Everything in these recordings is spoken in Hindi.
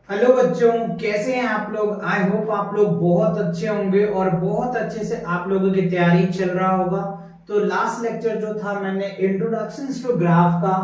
हेलो बच्चों, कैसे हैं आप लोग। आई होप आप लोग बहुत अच्छे होंगे और बहुत अच्छे से आप लोगों की तैयारी चल रहा होगा। तो लास्ट लेक्चर जो था मैंने इंट्रोडक्शन टू ग्राफ का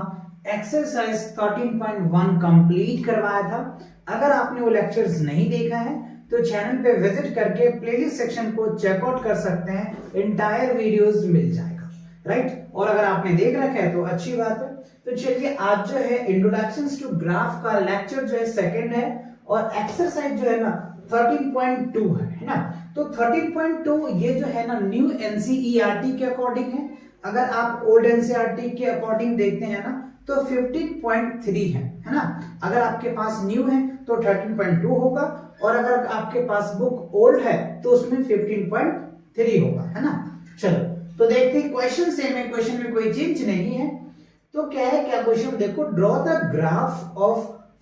एक्सरसाइज 13.1 कंप्लीट करवाया था। अगर आपने वो लेक्चर्स नहीं देखा है तो चैनल पे विजिट करके प्लेलिस्ट सेक्शन को चेकआउट कर सकते हैं, इंटायर वीडियोस मिल जाएगा, राइट। और अगर आपने देख रखा है तो अच्छी बात है। तो चलिए, आज जो है इंट्रोडक्शन टू ग्राफ का लेक्चर जो है सेकंड है और एक्सरसाइज जो है ना 13.2 है ना। तो 13.2 ये जो है ना न्यू एनसीईआरटी के अकॉर्डिंग है। अगर आप ओल्ड एनसीईआरटी के अकॉर्डिंग देखते हैं ना तो 15.3 है ना। अगर आपके पास न्यू है तो 13.2 होगा और अगर आपके पास बुक ओल्ड है तो उसमें 15.3 होगा, है ना। चलो तो देखते हैं, क्वेश्चन सेम है, क्वेश्चन में कोई चेंज नहीं है। तो क्या है, क्या क्वेश्चन देखो, draw the graph of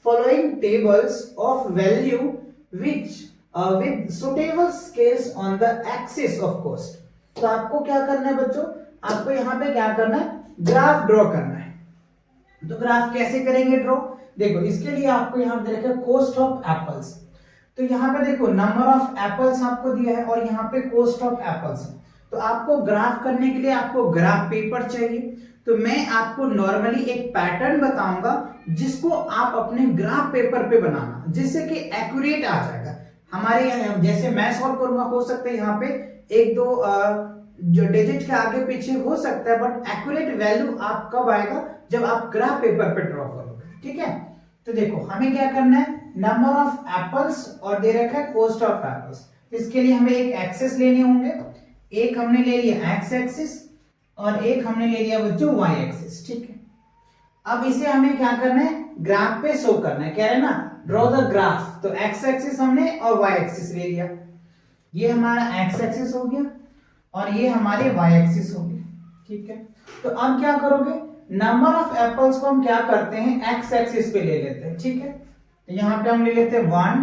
following tables of value which with suitable scales on the axis of cost. तो आपको क्या करना है बच्चों, आपको यहाँ पे क्या करना है, ग्राफ ड्रॉ करना है। तो ग्राफ कैसे करेंगे ड्रॉ, देखो इसके लिए आपको यहाँ दे रखा है कॉस्ट ऑफ एप्पल्स। तो यहाँ पे देखो नंबर ऑफ एप्पल्स आपको दिया है और यहाँ पे कॉस्ट ऑफ एप्पल्स है। तो आपको ग्राफ करने के लिए आपको ग्राफ पेपर चाहिए। तो मैं आपको नॉर्मली एक पैटर्न बताऊंगा जिसको आप अपने ग्राफ पेपर पे बनाना, जिससे कि एक्यूरेट आ जाएगा। हमारे यहाँ जैसे मैं सॉल्व करूंगा, हो सकता है यहाँ पे एक दो जो डिजिट के आगे पीछे हो सकता है, बट एक्यूरेट वैल्यू आप कब आएगा, जब आप ग्राफ पेपर पे ड्रॉ करोगे, ठीक है। तो देखो हमें क्या करना है, नंबर ऑफ एप्पल्स और दे रखा है कॉस्ट ऑफ एप्पल्स। इसके लिए हमें एक एक्सेस लेने होंगे। एक हमने ले लिया एक्स एक्सिस और एक हमने ले लिया बच्चों वाई एक्सिस, ठीक है। अब इसे हमें क्या करना है, ग्राफ पे शो करना है। क्या है ना, ड्रॉ द ग्राफ। तो एक्स एक्सिस हमने और वाई एक्सिस ले लिया। ये हमारा एक्स एक्सिस हो गया और ये हमारे वाई एक्सिस हो गया, ठीक है। तो अब क्या करोगे, नंबर ऑफ एप्पल्स को हम क्या करते हैं, एक्स एक्सिस पे ले लेते हैं, ठीक है। तो यहां पे हम ले लेते हैं 1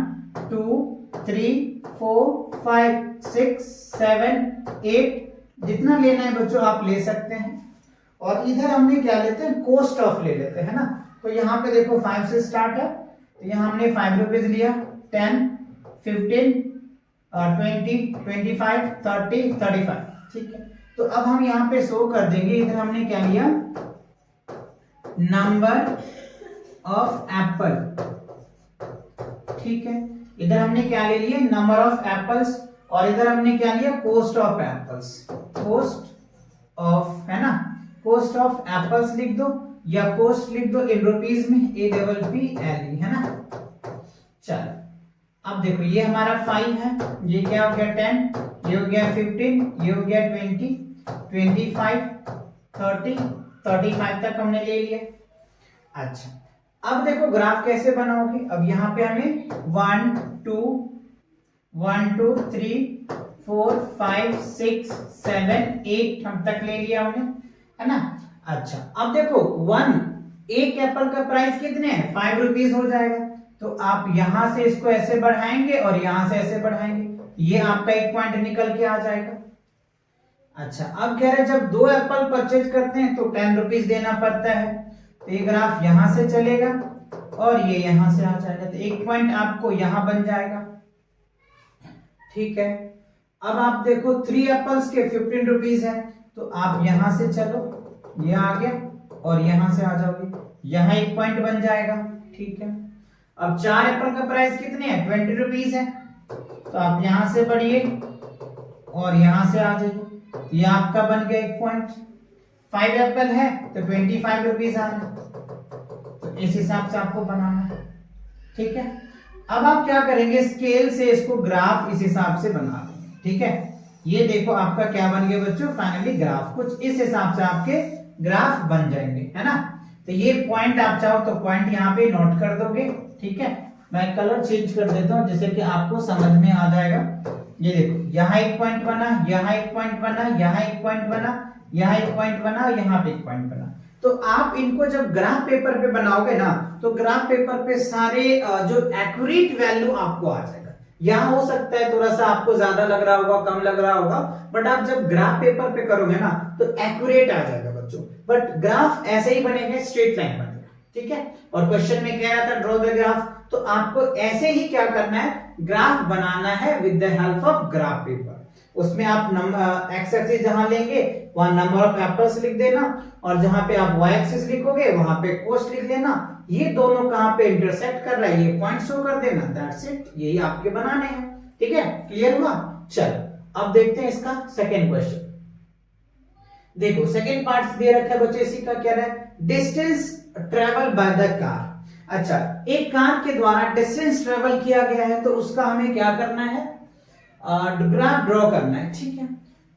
2 3 4 5 6 7 8, जितना लेना है बच्चों आप ले सकते हैं। और इधर हमने क्या लेते हैं, कॉस्ट ऑफ ले लेते हैं ना। तो यहाँ पे देखो 5 से स्टार्ट है, तो यहाँ हमने 5 रुपीज लिया, 10 15 20 25 30 35, ठीक है। तो अब हम यहाँ पे शो कर देंगे, इधर हमने क्या लिया, नंबर ऑफ एप्पल, ठीक है। इधर हमने क्या ले लिया, नंबर ऑफ एप्पल्स, और इधर हमने क्या लिया, cost of apples. Cost of है ना, कॉस्ट ऑफ एप्पल्स लिख दो या कॉस्ट लिख दो इन रुपीज में, APPLE है ना। चलो अब देखो ये हमारा 5 है, ये क्या हो गया 10, ये हो गया 15, ये हो गया 20 25 30 35 तक हमने ले लिया। अच्छा अब देखो ग्राफ कैसे बनाओगे। अब यहाँ पे हमें 1 2 3 4 5 6 7 8 हम तक ले लिया हमने, है ना। अच्छा अब देखो एक एप्पल का प्राइस कितने हैं, 5 रुपीज हो जाएगा। तो आप यहां से इसको ऐसे बढ़ाएंगे और यहां से ऐसे बढ़ाएंगे, ये आपका एक पॉइंट निकल के आ जाएगा। अच्छा अब कह रहे जब 2 एप्पल परचेज करते हैं तो 10 रुपीज देना पड़ता है। तो ये ग्राफ यहां से चलेगा और ये यहां से आ जाएगा, तो एक पॉइंट आपको यहां बन जाएगा, ठीक है। अब आप देखो 3 एप्पल्स के 15 रुपीज है, तो आप यहां से चलो, ये आ गया और यहां से आ जाओगे, यहां एक पॉइंट बन जाएगा, ठीक है। अब 4 एप्पल का प्राइस कितने हैं, 20 रुपीज है, तो आप यहां से बढ़िए और यहां से आ जाइए, ये आपका बन गया एक पॉइंट। 5 एप्पल है तो 25 रुपीज आ रहे, तो इस हिसाब से आपको बनाना है, ठीक है। अब आप क्या करेंगे, स्केल से इसको ग्राफ इस हिसाब से बना देंगे, ठीक है। ये देखो आपका क्या बन गया बच्चों, फाइनली ग्राफ कुछ इस हिसाब से आपके ग्राफ बन जाएंगे, है ना। तो ये पॉइंट आप चाहो तो पॉइंट यहाँ पे नोट कर दोगे, ठीक है। मैं कलर चेंज कर देता हूँ जिससे कि आपको समझ में आ जाएगा। ये देखो यहाँ एक पॉइंट बना, यहाँ एक पॉइंट बना, यहाँ एक पॉइंट बना, यहाँ एक पॉइंट बना, यहाँ पे एक पॉइंट बना। तो आप इनको जब ग्राफ पेपर पे बनाओगे ना, तो ग्राफ पेपर पे सारे जो एक्यूरेट वैल्यू आपको आ जाएगा। यहाँ हो सकता है थोड़ा सा आपको ज्यादा लग रहा होगा, कम लग रहा होगा, बट आप जब ग्राफ पेपर पे करोगे ना तो एक्यूरेट आ जाएगा बच्चों। बट ग्राफ ऐसे ही बनेगा, स्ट्रेट लाइन बनेगा, ठीक है। और क्वेश्चन में कह रहा था ड्रॉ द ग्राफ, तो आपको ऐसे ही क्या करना है, ग्राफ बनाना है with the help of graph paper. उसमें आप नंबर एक्स एक्सिस जहां लेंगे वहां नंबर ऑफ एप्पल्स लिख देना, और जहां पे आप वाई एक्सिस लिखोगे वहां पे कॉस्ट लिख देना। ये दोनों कहां पे इंटरसेक्ट कर रहा है ये पॉइंट शो कर देना, दैट्स इट। यही आपके बनाने हैं, ठीक है, क्लियर हुआ। चल अब देखते हैं इसका सेकंड क्वेश्चन। देखो सेकंड पार्ट दे रखा है बच्चे, इसी का क्या है, distance travel by the car. अच्छा, एक कार के द्वारा डिस्टेंस ट्रेवल किया गया है तो उसका हमें क्या करना है, ग्राफ ड्रॉ करना है, ठीक है।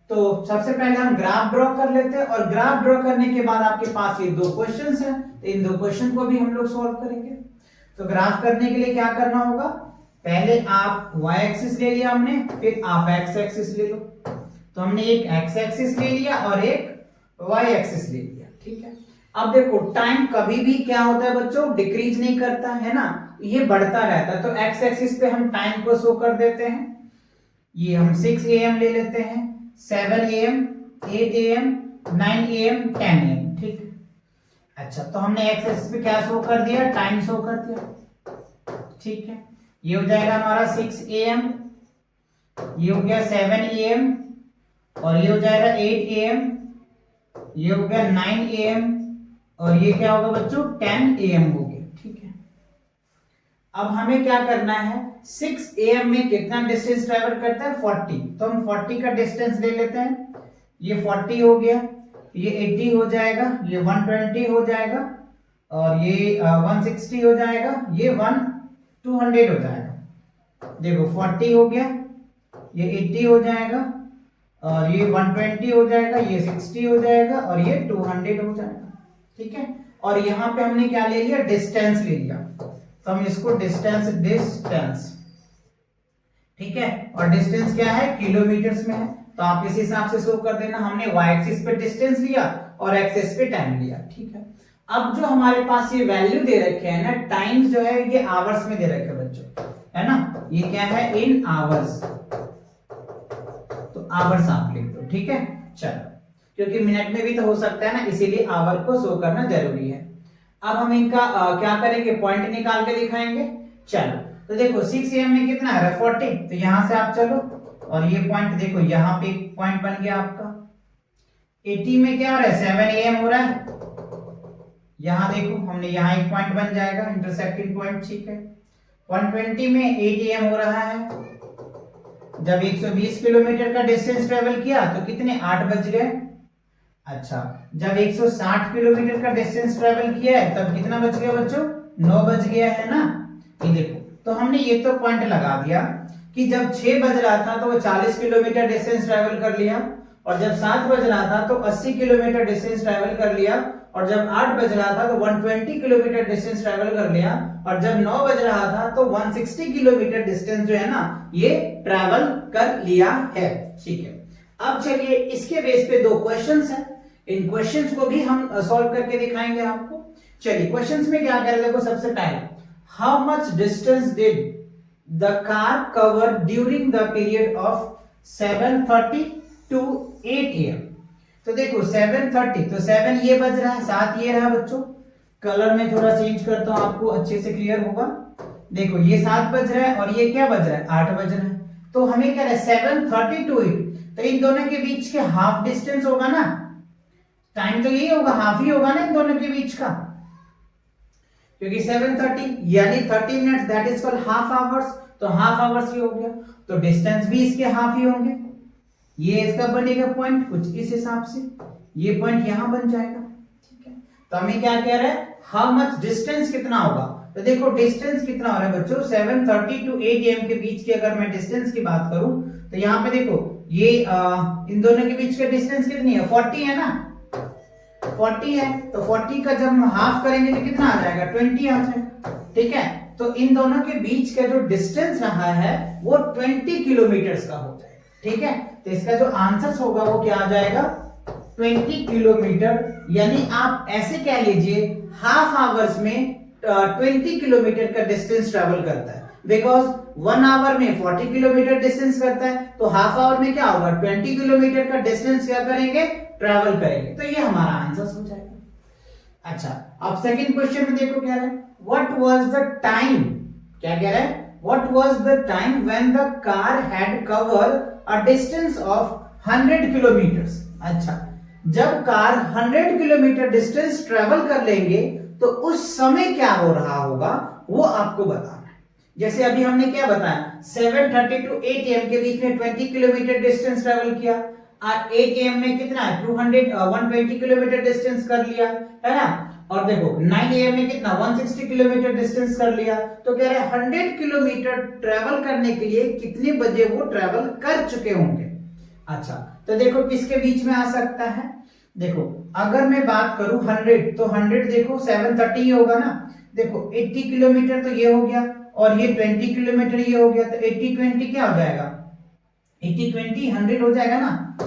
तो सबसे पहले हम ग्राफ ड्रॉ कर लेते हैं, और ग्राफ ड्रॉ करने के बाद आपके पास ये दो क्वेश्चंस हैं, तो इन दो क्वेश्चन को भी हम लोग सॉल्व करेंगे। तो ग्राफ करने के लिए क्या करना होगा, पहले आप y एक्सिस ले लिया हमने, फिर आप x एक्सिस ले लो। तो हमने एक x एक्सिस ले लिया और एक y एक्सिस ले लिया, ठीक है। अब देखो टाइम कभी भी क्या होता है बच्चों, डिक्रीज नहीं करता है ना, ये बढ़ता रहता है। तो x एक्सिस पे हम टाइम को शो कर देते हैं, ये हम 6 AM ले लेते हैं, 7 AM, 8 AM, 9 AM, 10 AM, ठीक है। अच्छा, तो हमने x एक्सिस पे क्या शो कर दिया, टाइम शो कर दिया, ठीक है। ये हो जाएगा हमारा 6 AM, ये हो गया 7 AM, और ये हो जाएगा 8 AM, ये हो गया 9 AM, और ये क्या होगा बच्चों 10 AM हो गया, ठीक है। अब हमें क्या करना है, 6 AM में कितना डिस्टेंस ट्रेवल करता है 40, तो हम 40 का डिस्टेंस ले लेते हैं। ये 40 हो गया, ये 80 हो जाएगा, ये 120 हो जाएगा, और ये 160 हो जाएगा, ये 200 हो जाएगा। देखो 40 हो गया, ये 80 हो जाएगा, और ये 120 हो जाएगा, ये 60 हो जाएगा, और ये 200 हो जाएगा, ठीक है। और यहां पे हमने क्या ले लिया, डिस्टेंस ले लिया, तो हम इसको डिस्टेंस, ठीक है। और डिस्टेंस क्या है, किलोमीटर्स में है, तो आप इस हिसाब से शो कर देना। हमने y एक्सिस पे डिस्टेंस लिया और x एक्सिस पे टाइम लिया, ठीक है। अब जो हमारे पास ये वैल्यू दे रखे हैं ना, टाइम्स जो है ये आवर्स में दे रखे हैं बच्चों, है ना, ये क्या है इन आवर्स, तो आवर्स आप लिख दो, ठीक है। चलो, क्योंकि मिनट में भी तो हो सकता है ना, इसीलिए आवर को शो करना जरूरी है। अब हम इनका क्या करेंगे, पॉइंट निकाल के दिखाएंगे। चलो, तो देखो 6 AM में कितना है 40, तो यहां से आप चलो, और ये पॉइंट देखो यहाँ पे एक पॉइंट बन गया आपका। 80 में क्या हो रहा है 7 AM हो रहा है, यहां देखो हमने यहाँ एक पॉइंट बन जाएगा, इंटरसेक्टिंग पॉइंट, ठीक है। 120 में 8 AM हो रहा है। जब 120 किलोमीटर का डिस्टेंस ट्रेवल किया तो कितने 8 बज गए। अच्छा, जब 160 किलोमीटर का डिस्टेंस ट्रेवल किया है तब कितना बच गया बच्चों, 9 बज गया है ना। ये देखो, तो हमने ये तो पॉइंट लगा दिया कि जब 6 बज रहा था तो वो 40 किलोमीटर डिस्टेंस ट्रेवल कर लिया, और जब 7 बज रहा था तो 80 किलोमीटर डिस्टेंस ट्रेवल कर लिया, और जब 8 बज रहा था तो 120 किलोमीटर डिस्टेंस ट्रेवल कर लिया, और जब 9 बज रहा था तो 160 किलोमीटर डिस्टेंस जो है ना ये ट्रेवल कर लिया है, ठीक है। अब चलिए इसके बेस पे दो क्वेश्चंस हैं, इन क्वेश्चंस को भी हम सॉल्व करके दिखाएंगे आपको। चलिए क्वेश्चंस में क्या कह रहे हैं, देखो सबसे पहले, how much distance did the car cover during the period of 7:30 to 8 AM। तो देखो 7:30, तो 7 ये बज रहा है, 7 ये रहा बच्चों। कलर में थोड़ा चेंज करता हूं आपको अच्छे से क्लियर होगा। देखो ये 7 बज रहा है और ये क्या बज रहा है 8 बज रहा है, तो हमें क्या है 7:30 to 8, तो इन दोनों के बीच के हाफ डिस्टेंस होगा ना, टाइम तो यही होगा, हाफ ही होगा ना इन दोनों के बीच का, क्योंकि 7:30 यानी 30 minutes, that is called half hours, तो हाफ आवर्स ही हो गया, तो डिस्टेंस भी इसके हाफ ही होंगे। ये इसका बनेगा पॉइंट कुछ इस हिसाब से, ये पॉइंट यहां बन जाएगा, ठीक है। तो हमें क्या कह रहा है, हाउ मच डिस्टेंस कितना होगा, तो देखो डिस्टेंस कितना हो रहा है बच्चों 7:30 to 8 AM के बीच की अगर मैं डिस्टेंस की बात करूं तो यहाँ पे देखो ये इन दोनों के बीच का डिस्टेंस कितनी है 40 है ना, 40 है, तो 40 का जब हम हाफ करेंगे तो कितना आ जाएगा 20 आ जाएगा, ठीक है। तो इन दोनों के बीच का जो डिस्टेंस रहा है वो 20 किलोमीटर का हो जाएगा, ठीक है। तो इसका जो आंसर होगा वो क्या आ जाएगा 20 किलोमीटर, यानी आप ऐसे कह लीजिए हाफ आवर्स में 20 किलोमीटर का डिस्टेंस ट्रेवल करता है, बिकॉज 1 आवर में 40 किलोमीटर डिस्टेंस करता है, तो हाफ आवर में क्या होगा 20 किलोमीटर का डिस्टेंस क्या करेंगे ट्रेवल करेंगे, तो ये हमारा आंसर हो जाएगा। अच्छा, अब सेकंड क्वेश्चन में देखो क्या है, व्हाट वाज द टाइम क्या कह रहा है? What was the time when the car had covered a distance of 100 kilometers? अच्छा, जब कार 100 किलोमीटर डिस्टेंस ट्रेवल कर लेंगे तो उस समय क्या हो रहा होगा वो आपको बताना है। जैसे अभी हमने क्या बताया, 7:30 to 8 AM के बीच में 20 किलोमीटर डिस्टेंस ट्रेवल किया, और 8 AM में कितना है, 120 किलोमीटर डिस्टेंस कर लिया, है ना। और देखो 9 AM में कितना, 160 किलोमीटर डिस्टेंस कर लिया। तो कह रहे हैं 100 किलोमीटर ट्रेवल करने के लिए कितने बजे वो ट्रेवल कर चुके होंगे। अच्छा, तो देखो किसके बीच में आ सकता है, देखो अगर मैं बात करूं 100, तो 100 देखो 730 होगा ना। देखो 80 किलोमीटर तो ये हो गया, और ये 20 किलोमीटर ये हो गया, तो 80-20 क्या हो जाएगा, 80-20 100 हो जाएगा ना।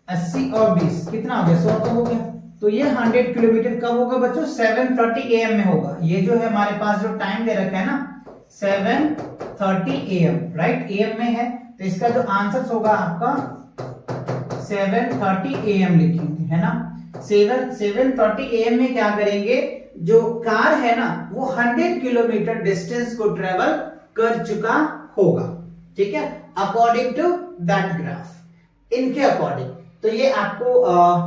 80 और 20 कितना हो गया, 100 तो हो गया। तो ये 100 किलोमीटर कब होगा बच्चों, 7:30 AM में होगा। ये जो है हमारे पास जो टाइम दे रखा है ना 7:30 AM, राइट, AM में है, तो इसका जो आंसर होगा आपका 7:30 AM लिखेंगे, है ना। 7:30 AM में क्या करेंगे, जो कार है ना वो 100 किलोमीटर डिस्टेंस को ट्रेवल कर चुका होगा, ठीक है, अकॉर्डिंग टू दैट ग्राफ, इनके अकॉर्डिंग। तो ये आपको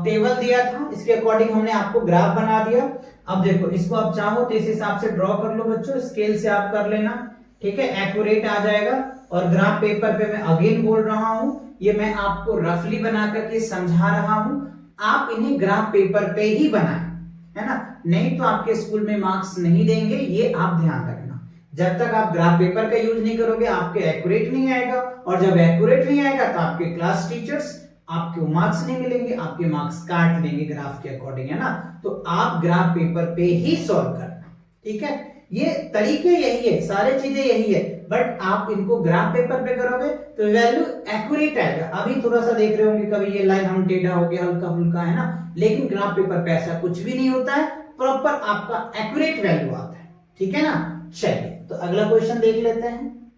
टेबल दिया था, इसके अकॉर्डिंग हमने आपको ग्राफ बना दिया। अब देखो इसको आप चाहो तो इस हिसाब से ड्रॉ कर लो बच्चों, स्केल से आप कर लेना, ठीक है, एक्यूरेट आ जाएगा। और ग्राफ पेपर पे मैं अगेन बोल रहा हूं, ये मैं आपको रफली बना करके समझा रहा हूं, आप इन्हें ग्राफ पेपर पे ही बनाएं, है ना, नहीं तो आपके स्कूल में मार्क्स नहीं देंगे, ये आप ध्यान रखना। जब तक आप ग्राफ पेपर का यूज नहीं करोगे आपके एक्यूरेट नहीं आएगा, और जब एक्यूरेट नहीं आएगा तो आपके क्लास टीचर्स आपको मार्क्स नहीं मिलेंगे, आपके मार्क्स काट देंगे ग्राफ के अकॉर्डिंग, है ना। तो आप ग्राफ पेपर पे ही सॉल्व करना, ठीक है, ये तरीके यही है, सारे चीजें यही है, बट आप इनको ग्राफ पेपर पे करोगे तो वैल्यू एक्यूरेट आएगा। अभी थोड़ा सा देख रहे होंगे कभी ये लाइन हम टेढ़ा हो गया हल्का फुल्का, है ना, लेकिन ग्राफ पेपर पे ऐसा कुछ भी नहीं होता है, प्रॉपर आपका एक्यूरेट वैल्यू आता है, ठीक है ना। चलिए तो अगला क्वेश्चन देख लेते हैं।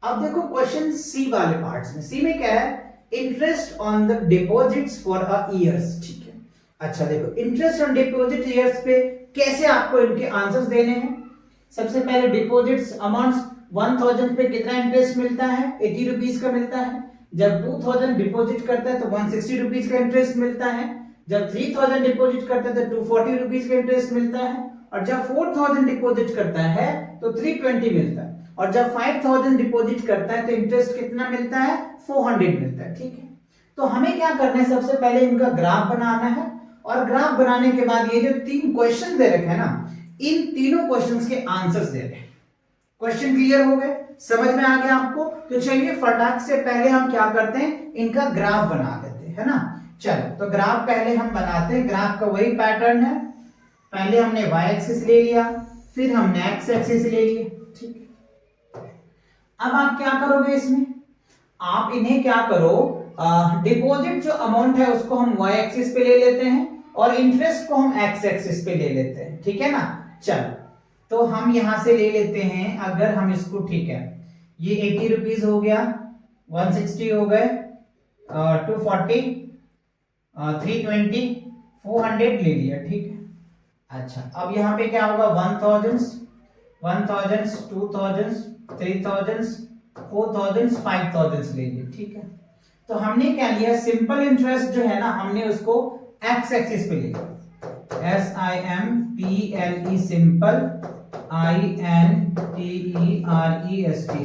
अब देखो क्वेश्चन सी वाले पार्ट्स में, सी में क्या है, interest on the deposits for a years, ठीक है। अच्छा देखो इंटरेस्ट ऑन डिपॉजिट इयर्स पे कैसे आपको इनके आंसर्स देने हैं। सबसे पहले डिपॉजिट्स अमाउंट्स, 1000 पे कितना इंटरेस्ट मिलता है, 80 रुपीज का मिलता है। जब 2000 डिपॉजिट करता है तो 160 रुपीज का इंटरेस्ट मिलता है। जब 3000 डिपॉजिट करता है तो 240 रुपीज का इंटरेस्ट मिलता है। और जब 4000 डिपॉजिट करता है तो 320 मिलता है। और जब 5000 डिपॉजिट करता है तो इंटरेस्ट कितना मिलता है, 400 मिलता है, ठीक है। तो हमें क्या करना है, सबसे पहले इनका ग्राफ बनाना है, और ग्राफ बनाने के बाद ये जो 3 क्वेश्चन दे रखे हैं ना, इन तीनों क्वेश्चंस के आंसर्स दे रहे हैं। क्वेश्चन क्लियर हो गए, समझ में आ गया आपको। तो चलिए फटाक से पहले हम क्या करते हैं, इनका ग्राफ बना देते हैं, है ना। चलो तो ग्राफ पहले हम बनाते हैं, ग्राफ का वही पैटर्न है, पहले हमने y एक्सिस ले लिया, फिर हमने x एक्सिस ले लिया, ठीक है। अब आप क्या करोगे इसमें, आप इन्हें क्या करो, डिपॉजिट जो अमाउंट है उसको हम y एक्सिस पे ले लेते हैं, और इंटरेस्ट को हम x एक्सिस पे ले लेते हैं, ठीक है ना। चलो तो हम यहां से ले लेते हैं, अगर हम इसको, ठीक है, ये 80 रुपीज हो गया, 160 हो गए, 240, 320, 400 ले लिया, ठीक है। अच्छा अब यहाँ पे क्या होगा, 1000, 2000, 3000, 4000, 5000 ले लिए, ठीक है। तो हमने क्या लिया, सिंपल इंटरेस्ट जो है ना हमने उसको x एक्सिस पे ले लिया, SIMPLE simple, INTEREST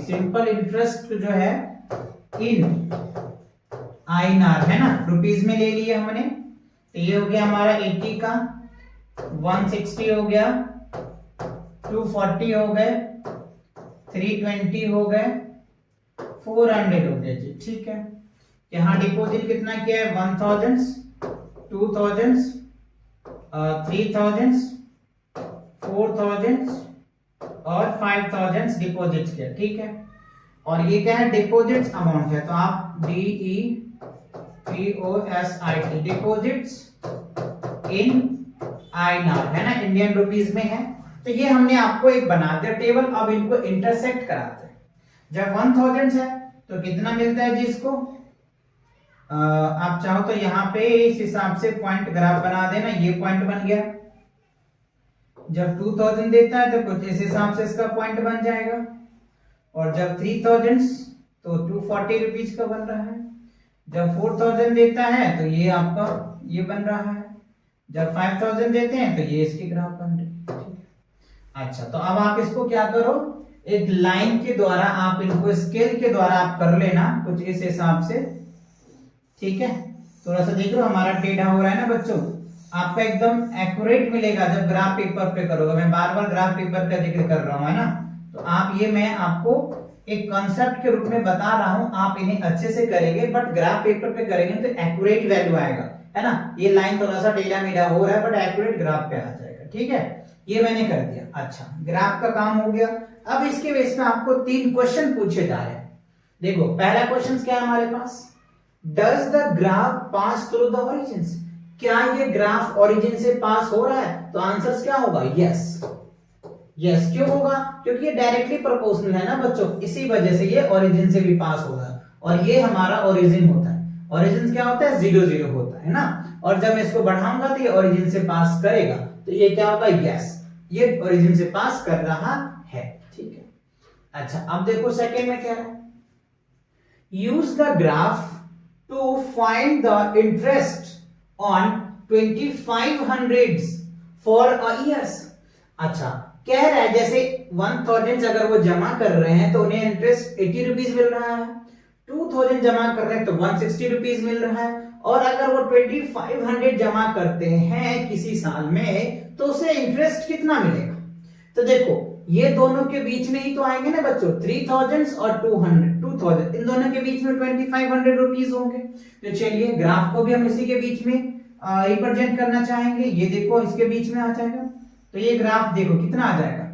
simple interest जो है इन INR, है ना, रुपीज में ले लिए हमने। तो ये हो गया हमारा 80 का, 160 हो गया, 240 हो गए, 320 हो गए, 400 हो गए जी, ठीक है। यहाँ डिपॉजिट कितना किया है, 1000, 2000, 3000, 4000 और 5000 डिपॉजिट किया, ठीक है। और ये क्या है, डिपॉजिट अमाउंट है, तो आप DEPOSIT डिपॉजिट्स इन INR, है ना, इंडियन रुपीज में है। तो ये हमने आपको एक बना दिया टेबल। अब इनको इंटरसेक्ट कराते हैं। जब 1000 है तो कितना मिलता है जी इसको, आप चाहो तो यहाँ पे इस हिसाब से पॉइंट ग्राफ बना देना, ये पॉइंट बन गया। जब 2000 देता है तो कुछ इस हिसाब से इसका पॉइंट बन जाएगा, और जब 3000 तो 240 रुपीज का बन रहा है। जब 4000 देता है तो ये आपका ये बन रहा है। जब 5000 देते हैं तो ये इसकी ग्राफ बन रही है। ठीक है, अच्छा तो अब आप इसको क्या करो, एक लाइन के द्वारा आप इनको स्केल के द्वारा आप कर लेना कुछ इस हिसाब से। ठीक है, थोड़ा सा देख लो हमारा टेढ़ा हो रहा है ना बच्चों, आपका एकदम एक्यूरेट मिलेगा जब ग्राफ पेपर पे करोगे। मैं बार बार ग्राफ पेपर का जिक्र कर रहा हूं, है ना, तो आप ये मैं आपको एक कॉन्सेप्ट के रूप में बता रहा हूं, आप इन्हें अच्छे से करेंगे बट ग्राफ पेपर पे करेंगे तो एक्यूरेट वैल्यू आएगा, है ना। ये लाइन थोड़ा सा टेढ़ा मेढ़ा हो रहा है बट एक्यूरेट ग्राफ पे आ जाएगा। ठीक है, ये मैंने कर दिया। अच्छा, ग्राफ का काम हो गया। अब इसके बेस में आपको 3 क्वेश्चन पूछे जा रहे हैं। देखो पहला क्वेश्चन क्या है हमारे पास, does the graph pass through the origin, क्या ये ग्राफ ओरिजिन से पास हो रहा है? तो आंसर क्या होगा, यस। यस क्यों होगा, क्योंकि ये डायरेक्टली प्रोपोर्शनल है ना बच्चों, इसी वजह से ये ओरिजिन से भी पास होगा। और ये हमारा ओरिजिन होता है। ओरिजिन क्या होता है, 0 0 होता है ना, और जब मैं इसको बढ़ाऊंगा तो ये ओरिजिन से पास करेगा, तो ये क्या होगा, यस, ये ओरिजिन से पास कर रहा है। ठीक है, अच्छा अब देखो सेकेंड में क्या है, use the graph to find the interest on 2500 for a years. अच्छा कह रहा है जैसे 1000 अगर वो जमा कर रहे हैं तो उन्हें इंटरेस्ट 80 रुपीज मिल रहा है, 2000 जमा कर रहे हैं तो 160 रुपीज मिल रहा है, और अगर वो 2500 जमा करते हैं किसी साल में तो उसे इंटरेस्ट कितना मिलेगा। तो देखो ये दोनों के बीच में ही तो आएंगे ना बच्चों, 3000 और 2000, इन दोनों के बीच में 2500 रुपीज होंगे। तो चलिए ग्राफ को भी हम इसी के बीच में रिप्रेजेंट करना चाहेंगे। ये देखो इसके बीच में आ जाएगा, तो ये ग्राफ देखो कितना आ जाएगा,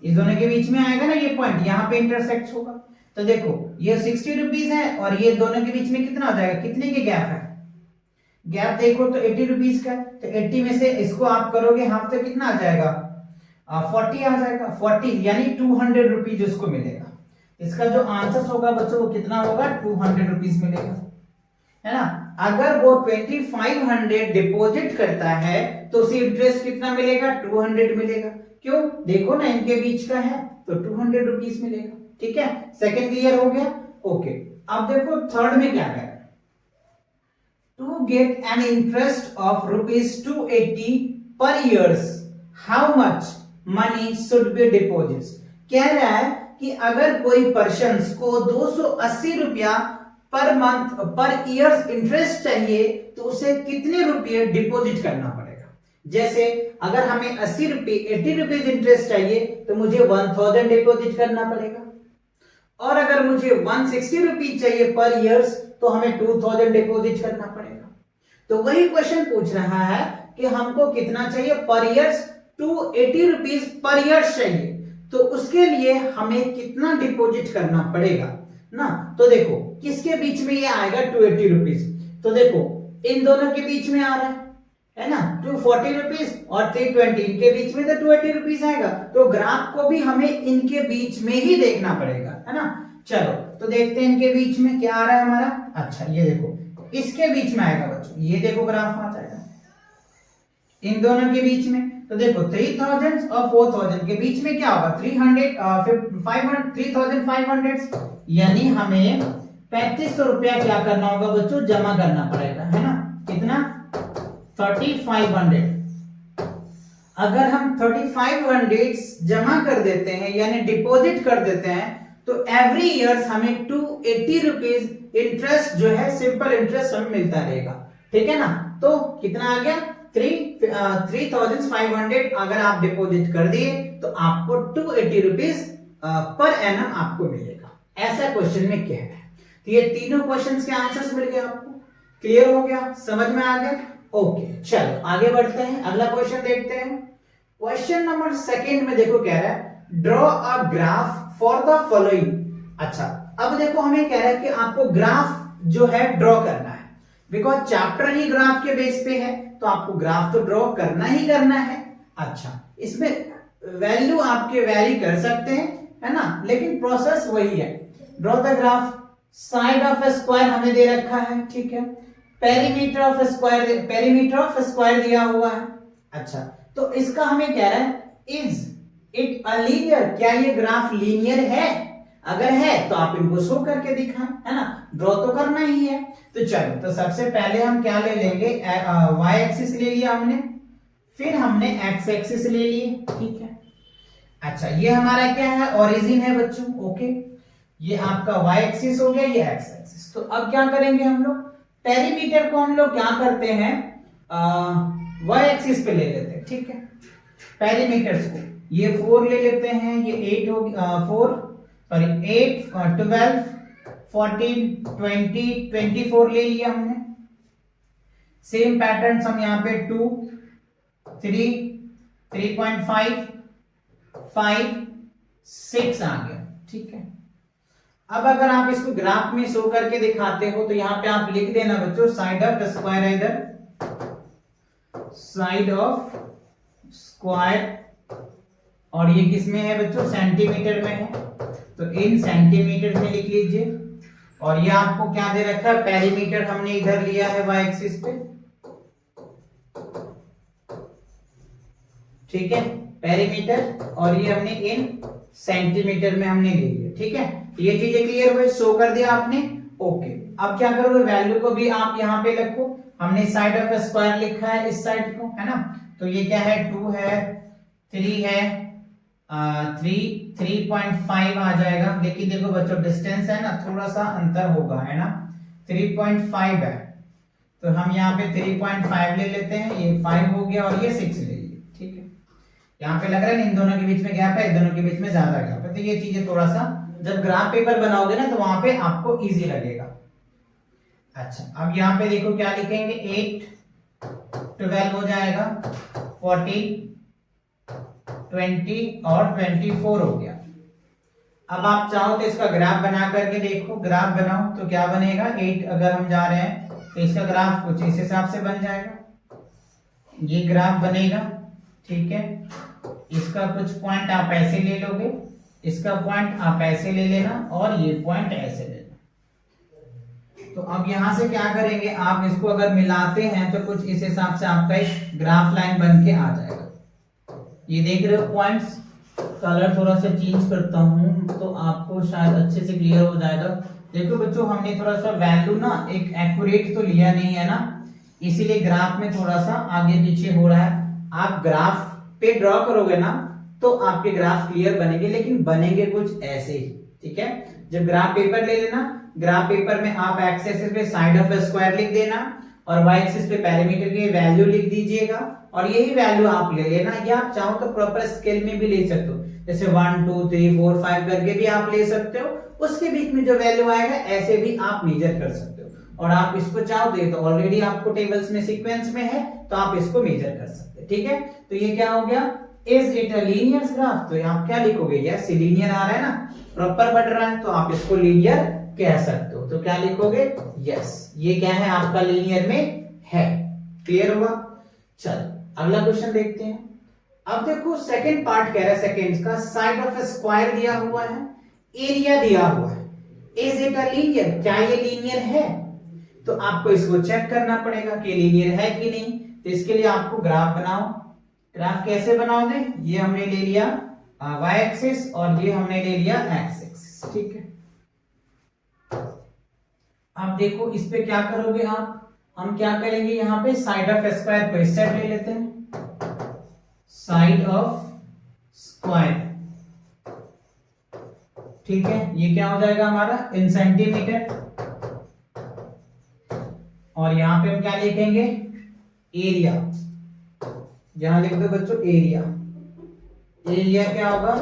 इस दोनों के बीच में आएगा ना ये पॉइंट, यहाँ पे इंटरसेक्ट होगा। तो देखो ये 60 रुपीज है और ये दोनों के बीच में कितना आ जाएगा, कितने के गैप है, गैप देखो तो 80 रुपीज का। तो 80 में से इसको आप करोगे हाफ तो कितना आ जाएगा, 40 आ जाएगा। 40 यानी 200 रुपीज उसको मिलेगा। इसका जो आंसर होगा बच्चों वो कितना होगा, 200 रुपीज मिलेगा, है ना। अगर वो 2500 डिपॉजिट करता है तो उसे इंटरेस्ट कितना मिलेगा, 200 मिलेगा। क्यों, देखो ना इनके बीच का है तो 200 रुपीज मिलेगा। ठीक है, सेकंड क्लियर हो गया, ओके। अब देखो थर्ड में क्या है, to get an interest of ₹280 पर years how much money should be deposit. कह रहा है कि अगर कोई पर्सन को 280 रुपया पर मंथ पर ईयर्स इंटरेस्ट चाहिए तो उसे कितने रुपये डिपॉजिट करना पड़ेगा। जैसे अगर हमें 80 रुपीज इंटरेस्ट चाहिए तो मुझे 1000 डिपॉजिट करना पड़ेगा, और अगर मुझे 160 रुपीज चाहिए पर ईयर्स तो हमें 2000 डिपॉजिट करना पड़ेगा। तो वही क्वेश्चन पूछ रहा है कि हमको कितना चाहिए पर ईयर्स, 280 रुपीज पर ईयर्स चाहिए, तो उसके लिए हमें कितना डिपॉजिट करना पड़ेगा ना। तो देखो किसके बीच में ये आएगा 280 रुपीज, तो देखो इन दोनों के बीच में आ रहा है ना 240 रुपीज और 320, इनके बीच में तो 280 रुपीज आएगा। तो ग्राफ को भी हमें इनके बीच में ही देखना पड़ेगा, है ना। चलो तो देखते हैं इनके बीच में क्या आ रहा है हमारा। अच्छा ये देखो इसके बीच में आएगा बच्चों, ये देखो ग्राफ आ जाएगा इन दोनों के बीच में। तो देखो 3000 और 4000 के बीच में क्या होगा, 3500, यानी हमें 3500 रुपया क्या करना होगा बच्चों, जमा करना पड़ेगा, है ना। कितना, 3500। अगर हम 3500 जमा कर देते हैं यानी डिपॉजिट कर देते हैं तो एवरी ईयर हमें 280 रुपीज इंटरेस्ट जो है सिंपल इंटरेस्ट हमें मिलता रहेगा। ठीक है ना, तो कितना आ गया 3500 अगर आप डिपॉजिट कर दिए तो आपको 280 रुपीज पर एनम आपको मिलेगा। ऐसा क्वेश्चन में क्या है। तो ये तीनों क्वेश्चंस के आंसर्स मिल गए आपको, क्लियर हो गया, समझ में आ गया, ओके। चलो आगे बढ़ते हैं, अगला क्वेश्चन देखते हैं। क्वेश्चन नंबर सेकंड में देखो कह रहा है draw a graph for the following. अच्छा अब देखो हमें कह रहा है कि आपको ग्राफ जो है ड्रॉ करना है, बिकॉज चैप्टर ही ग्राफ के बेस पे है तो आपको ग्राफ तो ड्रॉ करना ही करना है। अच्छा इसमें वैल्यू आपके वेरी कर सकते हैं, है ना, लेकिन प्रोसेस वही है। Draw the graph, side of A square हमें दे रखा है, ठीक है, पेरीमीटर ऑफ स्क्वायर दिया हुआ है। अच्छा तो इसका हमें कह रहा है इज इट अ लीनियर, क्या ये ग्राफ लीनियर है। अगर है तो आप इनको शो करके दिखाएं, है ना, ड्रॉ तो करना ही है। तो चलो, तो सबसे पहले हम क्या ले लेंगे, वाई एक्सिस ले लिया हमने, फिर हमने एक्स एक्सिस ले लिए, ठीक है। अच्छा, ये हमारा क्या है, ओरिजिन है बच्चों, ओके। ये आपका वाई एक्सिस हो गया, ये एक्स एक्सिस। तो अब क्या करेंगे हम लोग, पेरीमीटर को हम लोग क्या करते हैं, वाई एक्सिस पे ले लेते हैं, ठीक है। पेरीमीटर्स को ये 4 ले लेते हैं, ये 8 हो 4 सॉरी 8 12 14 20 24 ले लिया हमने। सेम पैटर्न हम यहाँ पे 2 3 3.5 5 6 आ गया, ठीक है। अब अगर आप इसको ग्राफ में शो करके दिखाते हो तो यहाँ पे आप लिख देना बच्चों, साइड ऑफ स्क्वायर है इधर, साइड ऑफ स्क्वायर, और ये किस में है बच्चों, सेंटीमीटर में है, तो इन सेंटीमीटर में लिख लीजिए। और ये आपको क्या दे रखा है, पेरीमीटर हमने इधर लिया है वाई एक्सिस पे, ठीक है, पेरीमीटर, और ये हमने इन सेंटीमीटर में हमने ले लिया, ठीक है। ये चीजें क्लियर हुई, शो कर दिया आपने, ओके। अब क्या करोगे, वैल्यू को भी आप यहाँ पे रखो, हमने साइड ऑफ स्क्वायर लिखा है इस साइड को, है ना, तो ये क्या है, 2 है, 3 है, 3.5 आ जाएगा। लेकिन देखो बच्चों, डिस्टेंस है ना, थोड़ा सा अंतर होगा, है ना, 3.5 है, तो हम यहाँ पे 3.5 ले लेते हैं, ये 5 हो गया, और ये 6 ले लिया, ठीक है। यहाँ पे लग रहा है इन दोनों के बीच में गैप है, इन दोनों के बीच में ज्यादा गैप है, तो ये चीजें थोड़ा सा जब ग्राफ पेपर बनाओगे ना तो वहां पे आपको इजी लगेगा। अच्छा, अब यहाँ पे देखो क्या लिखेंगे, 8 12 हो जाएगा, 14 20 और 24 हो गया। अब आप चाहो तो इसका ग्राफ बना करके देखो, ग्राफ बनाओ तो क्या बनेगा, 8 अगर हम जा रहे हैं तो इसका ग्राफ कुछ इस हिसाब से बन जाएगा, ये ग्राफ बनेगा, ठीक है। इसका कुछ पॉइंट आप ऐसे ले लोगे, इसका पॉइंट आप ऐसे ले लेना, और ये पॉइंट ऐसे लेना। तो अब यहां से क्या करेंगे, आप इसको अगर मिलाते हैं तो कुछ इस हिसाब से आपका एक ग्राफ लाइन बन के आ जाएगा। ये देख रहे हो पॉइंट्स, कलर थोड़ा सा चेंज करता हूं तो आपको शायद अच्छे से क्लियर हो जाएगा। देखो बच्चों, हमने थोड़ा सा वैल्यू ना एक एक्यूरेट तो लिया नहीं है ना, इसीलिए ग्राफ में थोड़ा सा आगे पीछे हो रहा है। आप ग्राफ पे ड्रॉ करोगे ना तो आपके ग्राफ क्लियर बनेंगे, लेकिन बनेंगे कुछ ऐसे ही, ठीक है। जब ग्राफ पेपर ले लेना, ग्राफ पेपर में आप एक्स एक्सिस पे साइड ऑफ स्क्वायर लिख देना, और वाई एक्सिस पे पेरीमीटर की वैल्यू लिख दीजिएगा, और यही वैल्यू आप ले लेना। या आप चाहो तो प्रॉपर स्केल में भी ले सकते हो, जैसे 1 2 3 4 5 करके भी आप ले सकते हो, उसके बीच में जो वैल्यू आएगा ऐसे भी आप मेजर कर सकते हो। और आप इसको चाहो तो ऑलरेडी आपको टेबल्स में सीक्वेंस में है, तो आप इसको मेजर कर सकते हैं, ठीक है। तो ये क्या हो गया, is it a linear graph, तो आप क्या लिखोगे, यस लीनियर आ रहा है ना, प्रॉपर बढ़ रहा है, तो आप इसको लीनियर कह सकते हो। तो क्या लिखोगे, यस, ये क्या है आपका लीनियर में है। क्लियर होगा। चलो अगला क्वेश्चन देखते हैं। अब देखो सेकंड पार्ट कह रहा है, सेकंड का, साइड ऑफ स्क्वायर दिया हुआ है, एरिया दिया हुआ है, इज इट अ लीनियर, क्या ये लीनियर है। तो आपको इसको चेक करना पड़ेगा कि लीनियर है कि नहीं। तो इसके लिए आपको ग्राफ बनाओ। ग्राफ कैसे बनाओगे, ये हमने ले लिया वाई एक्सिस और ये हमने ले लिया एक्स एक्सिस, ठीक है। अब देखो इस पे क्या करोगे आप, हम क्या करेंगे, यहाँ पे साइड ऑफ स्क्वायर को इस साइड ले लेते हैं, साइड ऑफ स्क्वायर, ठीक है। ये क्या हो जाएगा हमारा, इन सेंटीमीटर, और यहां पे हम क्या लिखेंगे, एरिया, यहां लिख दो बच्चों एरिया। एरिया क्या होगा,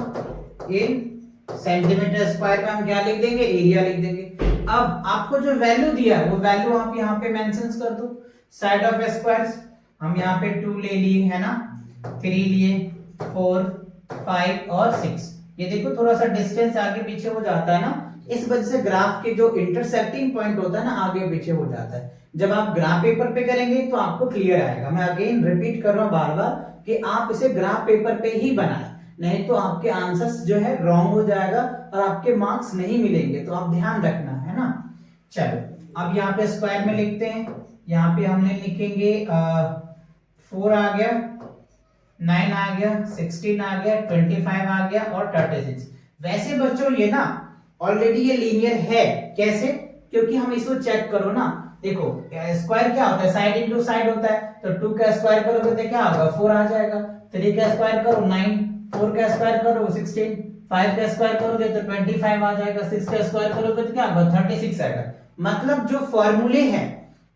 इन सेंटीमीटर स्क्वायर में हम क्या लिख देंगे, एरिया लिख देंगे। अब आपको जो वैल्यू दिया है वो वैल्यू आप यहाँ पे मेंशन कर दो। साइड ऑफ स्क्वायर हम यहाँ पे 2 ले लिए है ना, 3 लिए, 4 5 और 6। ये देखो थोड़ा सा डिस्टेंस आगे पीछे हो जाता है ना, इस वजह से ग्राफ के जो इंटरसेक्टिंग पॉइंट होता है ना आगे पीछे हो जाता है। जब आप ग्राफ पेपर पे करेंगे तो आपको क्लियर आएगा। मैं अगेन रिपीट कर रहा हूं बार बार कि आप इसे ग्राफ पेपर पे ही बनाएं, नहीं तो आपके आंसर्स जो है रॉन्ग हो जाएगा और आपके मार्क्स नहीं मिलेंगे, तो आप ध्यान रखना है ना। चलो अब यहाँ पे स्क्वायर में लिखते हैं, यहाँ पे हमने लिखेंगे 4 आ गया, 9 आ गया, 16 आ गया, 25 आ गया और 36। वैसे बच्चों ये ना ऑलरेडी ये लीनियर है। कैसे? क्योंकि हम इसको चेक करो ना, देखो स्क्वायर क्या होता है, साइड इनटू साइड होता है, तो 2 का स्क्वायर करोगे तो क्या होगा 4 आ जाएगा, 3 का स्क्वायर करो 9, 4 का स्क्वायर करो 16, 5 का स्क्वायर करोगे तो 25 आ जाएगा, 6 का स्क्वायर करोगे तो क्या होगा 36 आएगा। मतलब जो फॉर्मूले हैं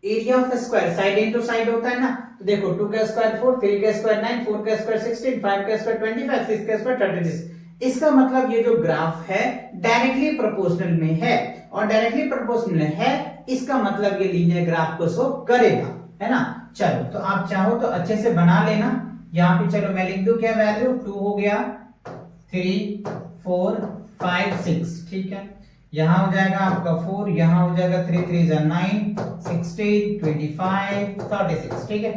area of square side into side होता है ना, तो देखो 2 का स्क्वायर 4, 3 का स्क्वायर 9, 4 का स्क्वायर 16, 5 का स्क्वायर 25, 6 का स्क्वायर 36। इसका मतलब ये जो ग्राफ है डायरेक्टली प्रोपोर्शनल में है, और डायरेक्टली प्रोपोर्शनल है इसका मतलब ये लीनियर ग्राफ को शो करेगा, है ना। चलो तो आप चाहो तो अच्छे से बना लेना। यहाँ पे चलो मैं लिख दूं क्या वैल्यू, 2 हो गया, 3 4 5 6, ठीक है। यहाँ हो जाएगा आपका 4, यहाँ हो जाएगा 3 3 9 16 25 36, ठीक है।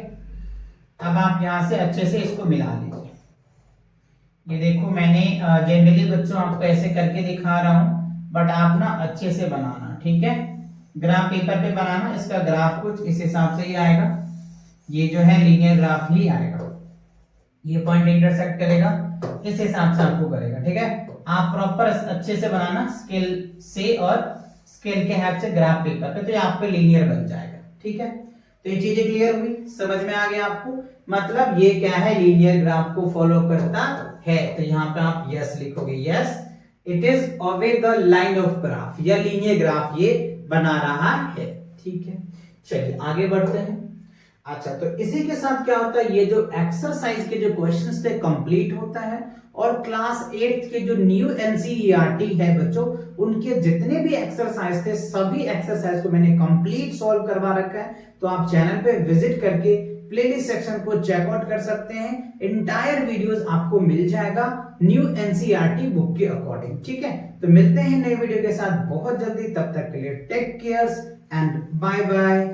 अब आप यहाँ से अच्छे से इसको मिला लीजिए। ये देखो मैंने जनरली बच्चों आपको ऐसे करके दिखा रहा हूं, बट आप ना अच्छे से बनाना, ठीक है। ग्राफ पेपर पे बनाना, इसका ग्राफ कुछ इस हिसाब से ही आएगा, ये जो है लीनियर ग्राफ ही आएगा, ये पॉइंट इंटरसेक्ट करेगा इस हिसाब से आपको करेगा, ठीक है। आप प्रॉपर अच्छे से बनाना स्केल से और स्केल के हेल्प से ग्राफ पेपर पे, तो ये आपको लीनियर बन जाएगा, ठीक है। तो ये चीजें क्लियर हुई, समझ में आ गया आपको, मतलब ये क्या है लीनियर ग्राफ को फॉलो करता है। तो यहाँ पे आप यस लिखोगे, yes it is away the line of graph, या लीनियर ग्राफ ये बना रहा है, ठीक है। चलिए आगे बढ़ते हैं। अच्छा तो इसी के साथ क्या होता है, ये जो एक्सरसाइज के जो क्वेश्चंस थे कंप्लीट होता है, और क्लास 8 के जो न्यू एनसीईआरटी है बच्चों, उनके जितने भी एक्सरसाइज थे सभी एक्सरसाइज को मैंने कंप्लीट सॉल्व करवा रखा है। तो आप चैनल पे विजिट करके प्लेलिस्ट सेक्शन को चेकआउट कर सकते हैं, इंटायर वीडियोस आपको मिल जाएगा न्यू एनसीईआरटी बुक के अकॉर्डिंग, ठीक है। तो मिलते हैं नए वीडियो के साथ बहुत जल्दी, तब तक के लिए take care and bye bye.